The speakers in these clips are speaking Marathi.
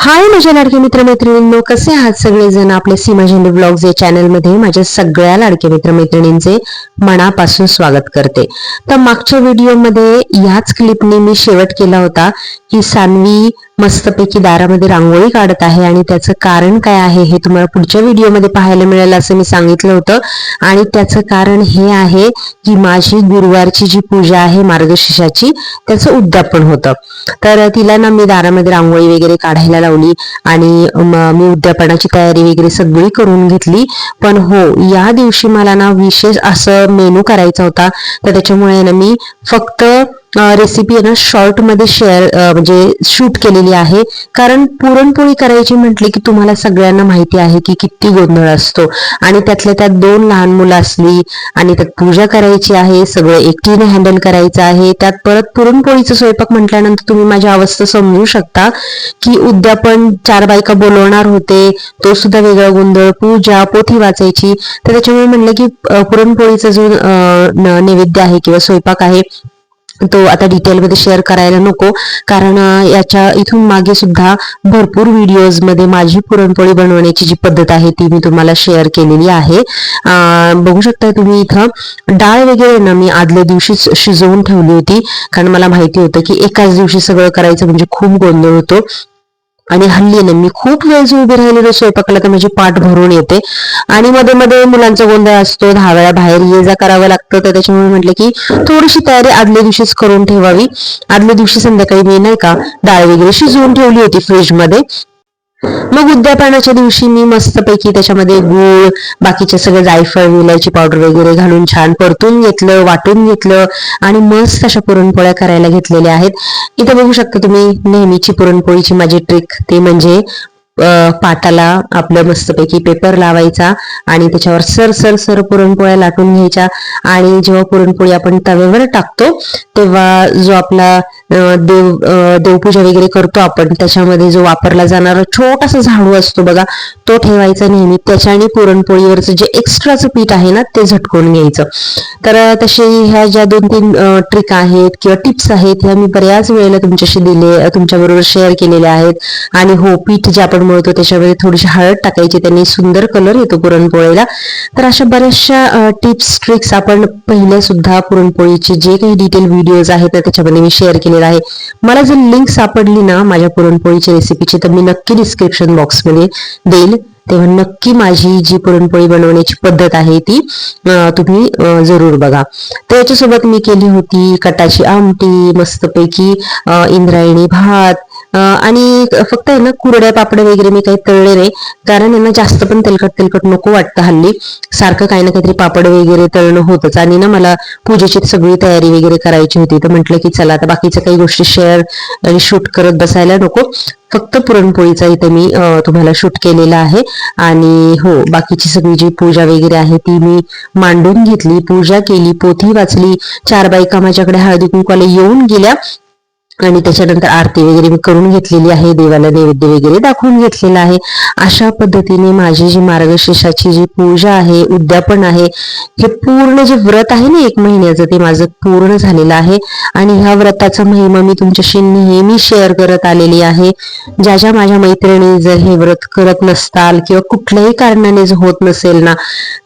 हाय माझ्या लाडके मित्रमैत्रिणींनो, कसे आहात सगळेजण. आपल्या सीमा झेंडे ब्लॉग्स या चॅनलमध्ये माझ्या सगळ्या लाडके मित्रमैत्रिणींचे मनापासून स्वागत करते. तर मागच्या व्हिडिओमध्ये ह्याच क्लिपने मी शेवट केला होता की सान्वी मस्तपैकी दारामध्ये रांगोळी काढत आहे आणि त्याचं कारण काय आहे हे तुम्हाला पुढच्या व्हिडिओमध्ये पाहायला मिळेल असं मी सांगितलं होतं. आणि त्याचं कारण हे आहे की माझी गुरुवारची जी पूजा आहे मार्गशीर्षाची, त्याचं उद्यापन होतं. तर तिला ना मी दारामध्ये रांगोळी वगैरे काढायला लावली आणि मी उद्यापनाची तयारी वगैरे सगळी करून घेतली. पण हो, या दिवशी मला ना विशेष असं मेनू करायचा होता. तर त्याच्यामुळे ना मी फक्त रेसिपी ना शॉर्ट मध्ये म्हणजे शूट केलेली आहे. कारण पुरणपोळी करायची म्हटली की तुम्हाला सगळ्यांना माहिती आहे की किती गोंधळ असतो. आणि त्यातल्या त्यात 2 लहान मुलं असली आणि त्यात पूजा करायची आहे, सगळं एकटीने हँडल करायचं आहे, त्यात परत पुरणपोळीचा स्वयंपाक म्हटल्यानंतर तुम्ही माझी अवस्था समजू शकता की उद्यापन 4 बायका बोलवणार होते, तो सुद्धा वेगळा गोंधळ, पूजा, पोथी वाचायची. तर त्याच्यामुळे म्हणलं की पुरणपोळीचा जो नैवेद्य आहे किंवा स्वयंपाक आहे तो आता डिटेलमध्ये शेअर करायला नको. कारण याच्या इथून मागे सुद्धा भरपूर व्हिडिओज मध्ये माझी पुरणपोळी बनवण्याची जी पद्धत आहे ती मी तुम्हाला शेअर केलेली आहे. बघू शकता तुम्ही इथं डाळ वगैरे ना मी आदल्या दिवशीच शिजवून ठेवली होती. कारण मला माहिती होतं की एकाच दिवशी सगळं करायचं म्हणजे खूप गोंधळ होतो. आणि हल्ली ना मी खूप वेळ जो उभी राहिलेलो स्वयंपाकाला तर माझी पाठ भरून येते आणि मध्ये मध्ये मुलांचा गोंधळ असतो, 10 वेळा बाहेर ये जा करावं लागतं. तर त्याच्यामुळे म्हटलं की थोडीशी तयारी आदल्या दिवशीच करून ठेवावी. आदल्या दिवशी संध्याकाळी मी नाही का डाळ वगैरे शिजवून ठेवली होती फ्रीज मध्ये. मग उद्यापनाच्या दिवशी मी मस्तपैकी त्याच्यामध्ये गूळ, बाकीचे सगळं जायफळ, विलायची पावडर वगैरे घालून छान परतून घेतलं, वाटून घेतलं आणि मस्त अशा पुरणपोळ्या करायला घेतलेल्या आहेत. इथे बघू शकता तुम्ही नेहमीची पुरणपोळीची माझी ट्रिक, ते म्हणजे पाटाला आपलं मस्तपैकी पेपर लावायचा आणि त्याच्यावर सर सर सर पुरणपोळ्या लाटून घ्यायच्या. आणि जेव्हा पुरणपोळी आपण तव्यावर टाकतो तेव्हा जो आपला देवपूजा वगैरे करतो आपण, त्याच्यामध्ये जो वापरला जाणारा छोटासा झाडू असतो बघा, तो ठेवायचा नेहमी. त्याच्याने पुरणपोळीवरचं जे एक्स्ट्राचं पीठ आहे ना ते झटकून घ्यायचं. तर तसे ह्या ज्या 2-3 ट्रिक आहेत किंवा टिप्स आहेत ह्या मी बऱ्याच वेळेला तुमच्या बरोबर शेअर केलेल्या आहेत. आणि हो, पीठ जे आपण मळतो त्याच्यामध्ये थोडीशी हळद टाकायची, त्यांनी सुंदर कलर येतो पुरणपोळीला. तर अशा बऱ्याचशा टिप्स ट्रिक्स आपण पहिल्या सुद्धा पुरणपोळीचे जे काही डिटेल व्हिडिओज आहेत ना त्याच्यामध्ये मी शेअर केलेला आहे. मला जर लिंक सापडली ना माझ्या पुरणपोळीच्या रेसिपीची तर मी नक्की डिस्क्रिप्शन बॉक्समध्ये देईल. तेव्हा नक्की माझी जी पुरणपोळी बनवण्याची पद्धत आहे ती तुम्ही जरूर बघा. तर याच्यासोबत मी केली होती कटाची आमटी, मस्तपैकी इंद्रायणी भात आणि फक्त आहे ना कुरड्या पापड वगैरे मी काही तळले नाही. कारण यांना जास्त पण तेलकट नको वाटतं हल्ली. सारखं काही ना काहीतरी पापड वगैरे तळणं होतच. आणि ना मला पूजेची सगळी तयारी वगैरे करायची होती. तर म्हटलं की चला आता बाकीच्या काही गोष्टी शेअर आणि शूट करत बसायला नको, फक्त पुरणपोळीचा इथे मी तुम्हाला शूट केलेला आहे. आणि हो, बाकीची सगळी जी पूजा वगैरे आहे ती मी मांडून घेतली, पूजा केली, पोथी वाचली. 4 बायका माझ्याकडे हळदी कुंकवाला येऊन गेल्या आणि त्याच्यानंतर आरती वगैरे मी करून घेतलेली आहे, देवाला नैवेद्य वगैरे दाखवून घेतलेला आहे. अशा पद्धतीने माझी जी मार्गशीर्षाची जी पूजा आहे, उद्यापन आहे, हे पूर्ण जे व्रत आहे ना 1 महिन्याचं ते माझं पूर्ण झालेलं आहे. आणि ह्या व्रताचा महिमा मी तुमच्याशी नेहमी शेअर करत आलेली आहे. ज्या माझ्या मैत्रिणी जर हे व्रत करत नसताल किंवा कुठल्याही कारणाने जर होत नसेल ना,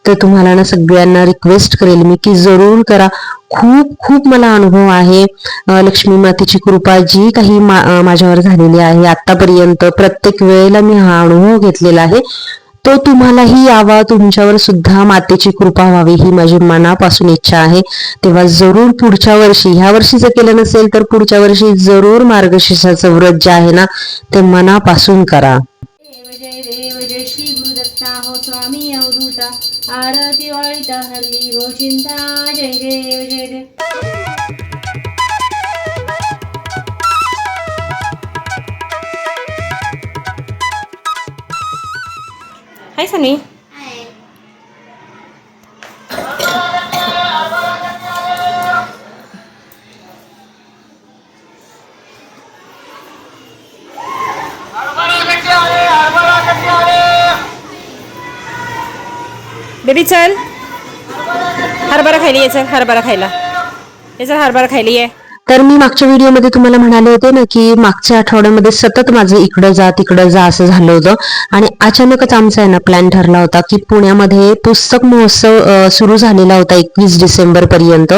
तर तुम्हाला ना सगळ्यांना रिक्वेस्ट करेल मी की जरूर करा. खूप खूप मला अनुभव आहे. लक्ष्मी मातेची कृपा जी काही माझ्यावर झालेली आहे आतापर्यंत, प्रत्येक वेळेला मी हा अनुभव घेतलेला आहे. तो तुम्हालाही यावा, तुमच्यावर सुद्धा मातेची कृपा व्हावी ही माझी मनापासून इच्छा आहे. तेव्हा जरूर पुढच्या वर्षी, ह्या वर्षी जर केलं नसेल तर पुढच्या वर्षी जरूर मार्गशीर्षाचं व्रत जे आहे ना ते मनापासून करा. जय देव जय श्री गुरुदत्ता हो स्वामी अवधूता, आरती वाळीता हल्ली गो चिंता. जय देव जय देव. हाय सनी. बेबी चल, हरभरा खायला ये, चल हरभरा खायला ये, चल हरभरा खायला ये. तर मी मागच्या व्हिडिओमध्ये तुम्हाला म्हणाले होते ना की मागच्या आठवड्यामध्ये सतत माझं इकडं जा तिकडं जा असं झालं होतं आणि अचानकच आमचा आहे ना प्लॅन ठरला होता की पुण्यामध्ये पुस्तक महोत्सव सुरू झालेला होता 21 डिसेंबर पर्यंत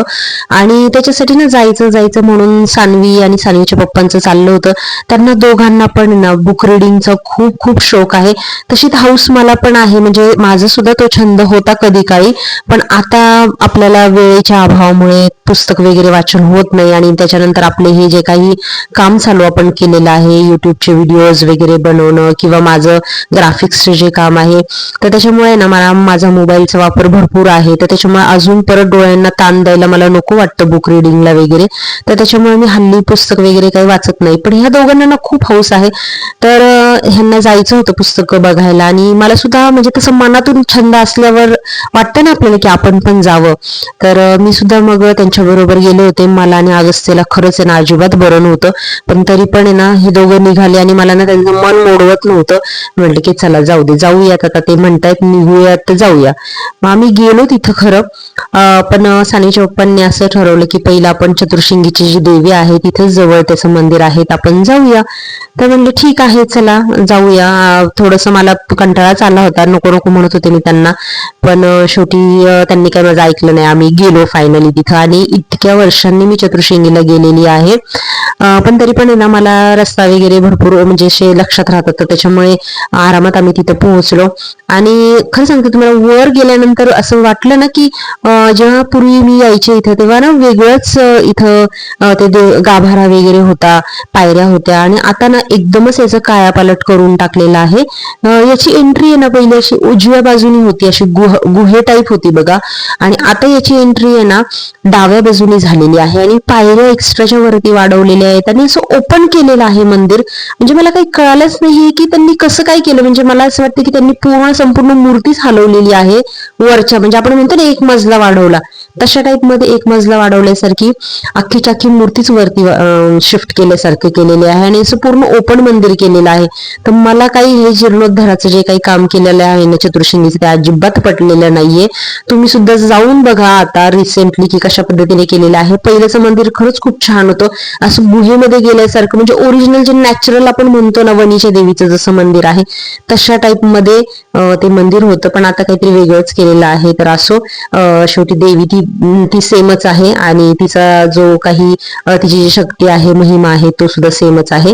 आणि त्याच्यासाठी ना जायचं म्हणून सानवी आणि सानवीच्या पप्पांचं चाललं होतं. त्यांना दोघांना पण ना बुक रिडिंगचा खूप खूप शौक आहे. तशी हाऊस मला पण आहे, म्हणजे माझा सुद्धा तो छंद होता कधी काळी, पण आता आपल्याला वेळेच्या अभावामुळे पुस्तक वगैरे वाचन होत नाही आणि त्याच्यानंतर आपले हे जे काही काम चालू आपण केलेलं आहे युट्यूबचे व्हिडिओज वगैरे बनवणं किंवा माझं ग्राफिक्सचे जे काम आहे तर त्याच्यामुळे ना मला माझा मोबाईलचा वापर भरपूर आहे, तर त्याच्यामुळे अजून परत डोळ्यांना ताण द्यायला मला नको वाटतं बुक रिडिंगला वगैरे, तर त्याच्यामुळे मी हल्ली पुस्तक वगैरे काही वाचत नाही. पण ह्या दोघांना ना खूप हौस आहे, तर ह्यांना जायचं होतं पुस्तकं बघायला आणि मला सुद्धा म्हणजे तसं मनातून छंद असल्यावर वाटतं ना आपल्याला की आपण पण जावं. तर मी सुद्धा मग त्यांच्या बरोबर गेले होते. मला आणि अगस्त्यला खरंच आहे ना अजिबात बरं नव्हतं, पण तरी पण आहे ना हे दोघं निघाले आणि मला ना त्यांचं मन मोडवत नव्हतं. म्हटलं की चला जाऊ दे, जाऊयात आता, ते म्हणतायत निघूयात तर जाऊया. मग आम्ही गेलो तिथं खरं, पण सानीच्या पप्पांनी असं ठरवलं की पहिला आपण चतुर्शिंगीची जी देवी आहे तिथेच जवळ त्याचं मंदिर आहे आपण जाऊया. तर म्हणलं ठीक आहे चला जाऊया. थोडस मला कंटाळाच आला होता, नको नको म्हणत होते मी त्यांना, पण शेवटी त्यांनी काय माझं ऐकलं नाही. आम्ही गेलो फायनली तिथं आणि इतक्या वर्षांनी मी चतुर्शिंगीला गेलेली आहे, पण तरी पण आहे ना मला रस्ता वगैरे भरपूर म्हणजे असे लक्षात राहतात, तर त्याच्यामुळे आरामात आम्ही तिथं पोहोचलो. आणि खरं सांगते तुम्हाला, वर गेल्यानंतर असं वाटलं ना की जेव्हा पूर्वी मी यायचे इथं तेव्हा ना वेगळंच इथं ते गाभारा वगैरे होता, पायऱ्या होत्या, आणि आता ना एकदमच याचं कायापालट करून टाकलेलं आहे. याची एंट्री आहे ना पहिली अशी उजव्या बाजूनी होती, अशी गुहे टाईप होती बघा, आणि आता याची एंट्री आहे ना डाव्या बाजूनी झालेली आहे आणि पायऱ्या एक्स्ट्राच्या वरती वाढवलेल्या आहेत आणि असं ओपन केलेलं आहे मंदिर. म्हणजे मला काही कळालंच नाही की त्यांनी कसं काय केलं. म्हणजे मला असं वाटतं की त्यांनी संपूर्ण मूर्तीच हलवलेली आहे वरच्या, म्हणजे आपण म्हणतो ना एक मजला वाढवला, तशा टाईप मध्ये एक मजला वाढवल्यासारखी अख्खीच्या अख्खी मूर्तीच वरती शिफ्ट केल्यासारखं केलेले आहे आणि असं पूर्ण ओपन मंदिर केलेलं आहे. तर मला काही हे जीर्णोद्धाराचं जे काही काम केलेलं आहे ना चतुर्शिंगीचं ते अजिबात पटलेलं नाहीये. तुम्ही सुद्धा जाऊन बघा आता रिसेंटली की कशा पद्धतीने केलेलं आहे. पहिल्याचं मंदिर खरंच खूप छान होतं, असं गुहेमध्ये गेल्यासारखं, म्हणजे ओरिजिनल जे नॅचरल आपण म्हणतो ना वणीच्या देवीचं जसं मंदिर आहे तशा टाईप मध्ये ते मंदिर होतं, पण आता काहीतरी वेगळंच केलेलं आहे. तर असो, शेवटी देवी ती सेमच आहे आणि तिचा जो काही तिची जी शक्ती आहे, महिमा आहे, तो सुद्धा सेमच आहे.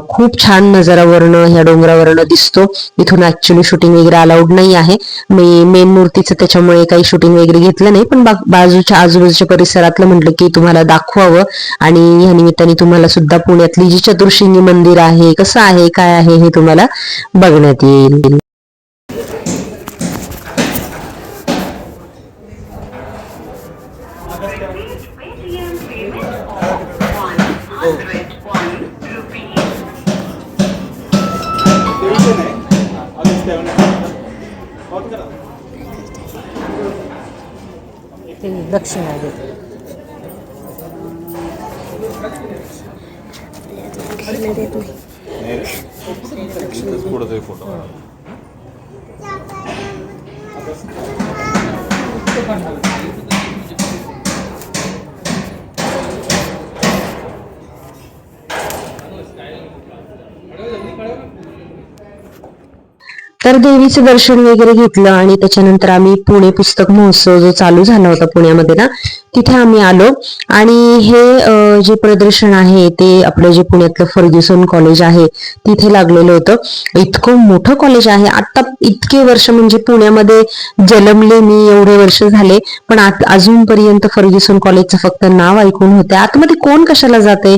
खूप छान नजारावरनं ह्या डोंगरावरनं दिसतो. इथून ऍक्च्युली शूटिंग वगैरे अलाउड नाही आहे, मी मेन मूर्तीचं त्याच्यामुळे काही शूटिंग वगैरे घेतलं नाही, पण बाजूच्या आजूबाजूच्या परिसरातलं म्हटलं की तुम्हाला दाखवावं आणि या निमित्ताने तुम्हाला सुद्धा पुण्यातली जी चतुर्शिंगी मंदिर आहे कसं आहे काय आहे हे तुम्हाला बघण्यात येईल. दक्षिणा देते. तर देवीचं दर्शन वगैरे घेतलं आणि त्याच्यानंतर आम्ही पुणे पुस्तक महोत्सव जो चालू झाला होता पुण्यामध्ये ना तिथे आम्ही आलो आणि हे जे प्रदर्शन आहे ते आपलं जे पुण्यातलं फर्ग्युसन कॉलेज आहे तिथे लागलेलं होतं. इतकं मोठं कॉलेज आहे. आता इतके वर्ष म्हणजे पुण्यामध्ये जन्मले मी, एवढे वर्ष झाले, पण अजूनपर्यंत फर्ग्युसन कॉलेजचं फक्त नाव ऐकून होते. आतमध्ये कोण कशाला जाते,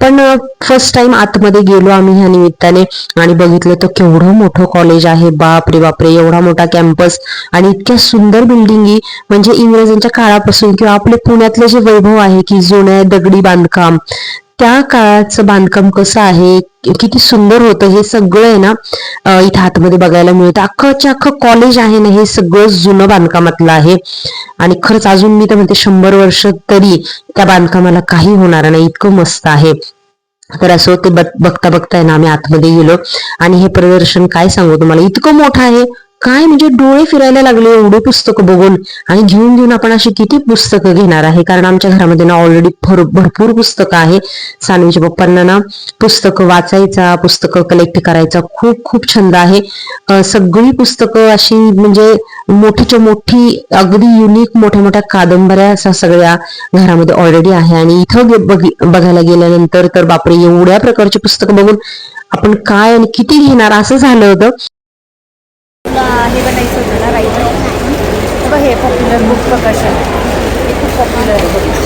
पण फर्स्ट टाइम आतमध्ये गेलो आम्ही ह्या निमित्ताने आणि बघितलं तर केवढं मोठं कॉलेज आहे. बापरे बापरे, एवढा मोठा कॅम्पस आणि इतक्या सुंदर बिल्डिंगी, म्हणजे इंग्रजांच्या काळापासून किंवा आपले पुण्यातलं जे वैभव आहे की जुन्या दगडी बांधकाम, त्या काळाचं बांधकाम कसं आहे, किती सुंदर होतं, हे सगळं आहे ना इथं आतमध्ये बघायला मिळतं. अख्खच्या अख्खं कॉलेज आहे ना हे सगळं जुनं बांधकामातलं आहे आणि खरंच अजून मी तर म्हणते 100 वर्ष तरी त्या बांधकामाला काही होणार नाही, इतकं मस्त आहे. तर असं ते बघता बघता आहे ना आम्ही आतमध्ये गेलो आणि हे प्रदर्शन काय सांगू तुम्हाला, इतकं मोठं आहे. काय म्हणजे डोळे फिरायला लागले एवढे पुस्तकं बघून. आणि घेऊन घेऊन आपण अशी किती पुस्तकं घेणार आहे, कारण आमच्या घरामध्ये ना ऑलरेडी भरपूर पुस्तकं आहे. सानवीच्या पप्पांना ना पुस्तकं वाचायचा, पुस्तकं कलेक्ट करायचा खूप खूप छंद आहे. सगळी पुस्तकं अशी म्हणजे मोठीच्या मोठी अगदी युनिक मोठ्या मोठ्या कादंबऱ्या असा सगळ्या घरामध्ये ऑलरेडी आहे. आणि इथं बघायला गेल्यानंतर तर बापरे, एवढ्या प्रकारची पुस्तकं बघून आपण काय आणि किती घेणार असं झालं होतं. हे बनायचं होतं ना राईटर, बघ हे पॉप्युलर बुक प्रकाशन, हे खूप पॉप्युलर आहे.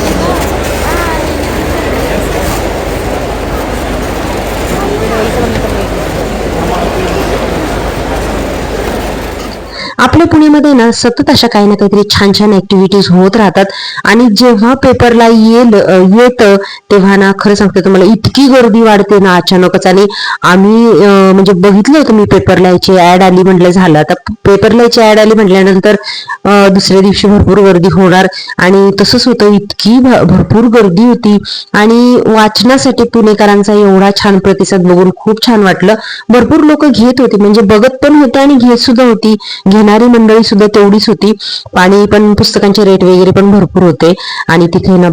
आपल्या पुण्यामध्ये ना सतत अशा काही ना काहीतरी छान छान ऍक्टिव्हिटीज होत राहतात. आणि जेव्हा पेपरला येतं तेव्हा ना खरं सांगते तुम्हाला इतकी गर्दी वाढते ना अचानकच. आणि आम्ही म्हणजे बघितलं होतं मी पेपरला याची ऍड आली म्हटलं झालं, आता पेपरला याची ऍड आली म्हटल्यानंतर दुसऱ्या दिवशी भरपूर गर्दी होणार. आणि तसंच होतं, इतकी भरपूर गर्दी होती. आणि वाचनासाठी पुणेकरांचा एवढा छान प्रतिसाद बघून खूप छान वाटलं. भरपूर लोक घेत होते, म्हणजे बघत पण होते आणि घेत सुद्धा होती. घेणारी मंडळी सुद्धा तेवढीच होती. आणि पण पुस्तकांचे रेट वगैरे पण भरपूर होते. आणि तिथे ना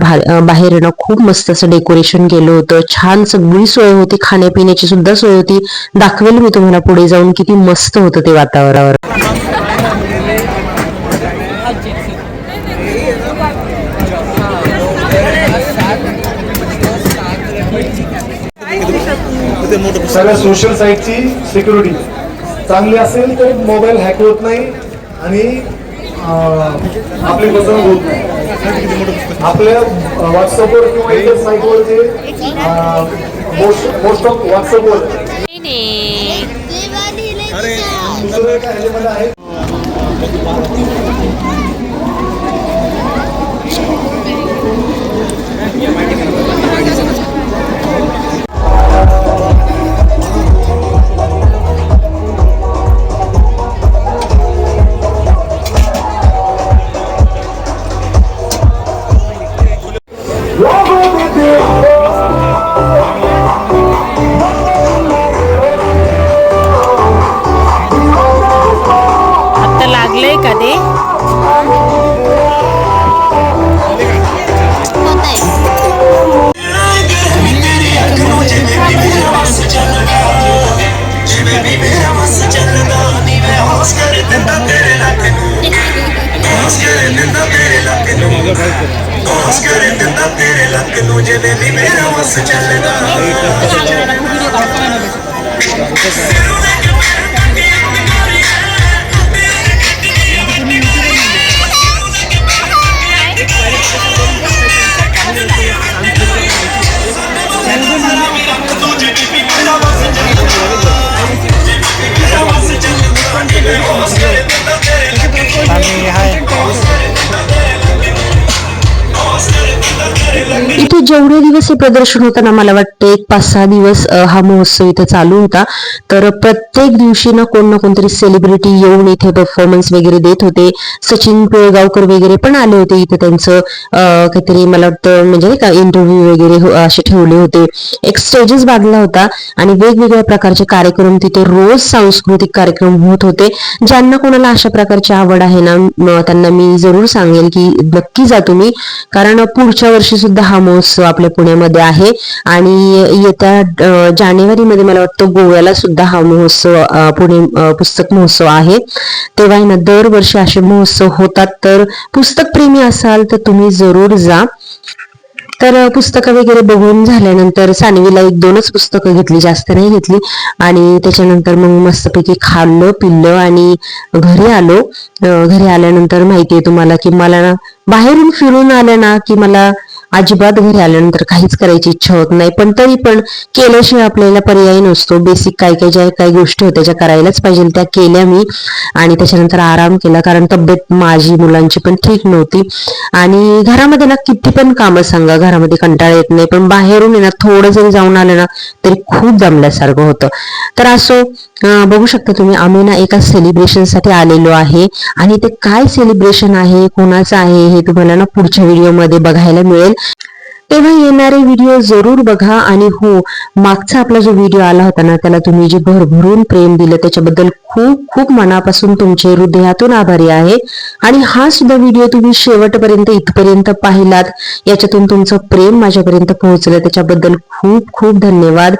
बाहेर ना खूप मस्त असं डेकोरेशन केलं होतं, छान सगळी सोय होती, खाण्यापिण्याची सुद्धा सोय होती. दाखवेल मी तुम्हाला पुढे जाऊन किती मस्त होतं ते वातावरण. सगळ्या सोशल साईटची सिक्युरिटी चांगली असेल तर मोबाईल हॅक होत नाही आणि आपली फसवणूक होत नाही. आपल्या व्हॉट्सअपवर किंवा इतर साईटवर जे मोस्ट ऑफ व्हॉट्सअपवर दुसरं काय ह्याच्यामध्ये आहे. आता लागलंय का ते? इथे जेवढे दिवस हे प्रदर्शन होतं ना, मला वाटतं एक 5-6 दिवस हा महोत्सव इथे चालू होता. तर प्रत्येक दिवशी ना कोणतरी सेलिब्रिटी येऊन इथे परफॉर्मन्स वगैरे देत होते. सचिन पिळगावकर वगैरे पण आले होते इथे, त्यांचं काहीतरी मला वाटतं म्हणजे का इंटरव्ह्यू वगैरे असे ठेवले होते. एक स्टेजेस बांधला होता आणि वेगवेगळ्या प्रकारचे कार्यक्रम तिथे रोज सांस्कृतिक कार्यक्रम होत होते. ज्यांना कोणाला अशा प्रकारची आवड आहे ना, त्यांना मी जरूर सांगेल की नक्की जा तुम्ही, कारण पुढच्या वर्षी सुद्धा हा महोत्सव आपल्या पुण्यामध्ये आहे. आणि येत्या जानेवारीमध्ये मला वाटतं गोव्याला सुद्धा हा महोत्सव पुणे पुस्तक महोत्सव आहे. तेव्हा ना दरवर्षी असे महोत्सव होतात. तर पुस्तक प्रेमी असाल तर तुम्ही जरूर जा. तर पुस्तकं वगैरे बघून झाल्यानंतर सानवीला 1-2च पुस्तकं घेतली, जास्त नाही घेतली. आणि त्याच्यानंतर मग मस्तपैकी खाल्लं पिल्लं आणि घरी आलो. घरी आल्यानंतर माहितीये तुम्हाला की मला ना बाहेरून फिरून आलं ना की मला अजिबात घरी आल्यानंतर काहीच करायची इच्छा होत नाही. पण तरी पण केल्याशिवाय आपल्याला पर्याय नसतो. बेसिक ज्या काही गोष्टी होत्या ज्या करायलाच पाहिजे त्या केल्या मी. आणि त्याच्यानंतर आराम केला, कारण तब्येत माझी मुलांची पण ठीक नव्हती. आणि घरामध्ये ना किती पण कामं सांगा, घरामध्ये कंटाळा येत नाही, पण बाहेरून ना थोडं जरी जाऊन आलं ना तरी खूप दमल्यासारखं होतं. तर असो, बघू शकता तुम्ही, आम्ही ना एका सेलिब्रेशन साठी आलेलो आहे. आणि ते काय सेलिब्रेशन आहे, कोणाचं आहे, हे तुम्हाला ना पुढच्या व्हिडिओमध्ये बघायला मिळेल. तेव्हा येणारे व्हिडिओ जरूर बघा. आणि हो, मागचा आपला जो व्हिडिओ आला होता ना, त्याला तुम्ही जे भरभरून प्रेम दिलं त्याच्याबद्दल खूप खूप मनापासून तुमचे हृदयातून आभारी आहे. आणि हा सुद्धा व्हिडिओ तुम्ही शेवटपर्यंत इथपर्यंत पाहिलात, याच्यातून तुमचं प्रेम माझ्यापर्यंत पोहोचलं, त्याच्याबद्दल खूप खूप धन्यवाद.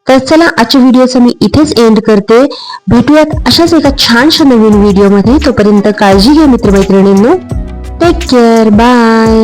तर चला, आजच्या व्हिडिओचा मी इथेच एंड करते. भेटूयात अशाच एका छानशा नवीन व्हिडिओमध्ये. तोपर्यंत काळजी घ्या मित्रमैत्रिणींनो. Take care. बाय.